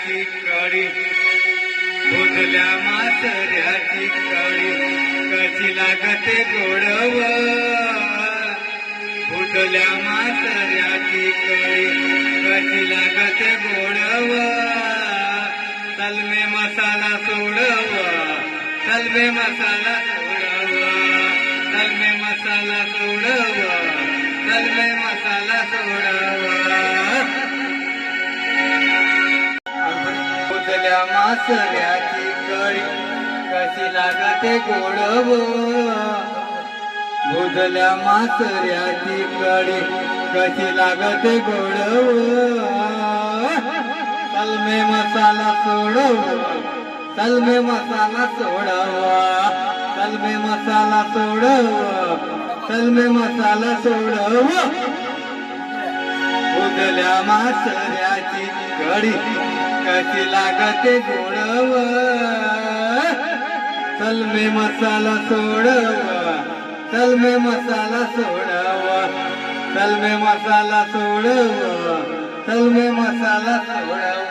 मासऱ्याची कडी भुजल्या मासऱ्याची कडी कशी लागते गोडव भुजल्या मासऱ्याची कडी कशी लागते गोडव तलमे मसाला सोडव तलमे मसाला सोडव तलमे मसाला सोडव तलमे मसाला सोडव भुजल्या मासऱ्याची कडी कशी लागते गोडव भुजल्या मासऱ्याची कडी कशी लागते गोडव तलमे मसाला सोडव तलमे मसाला सोडव तलमे मसाला सोडव तलमे मसाला सोडव भुजल्या मासऱ्याची कडी कशी लागते गोडव तलमे मसाला सोडव तलमे मसाला सोडव तलमे मसाला सोडव तलमे मसाला सोडव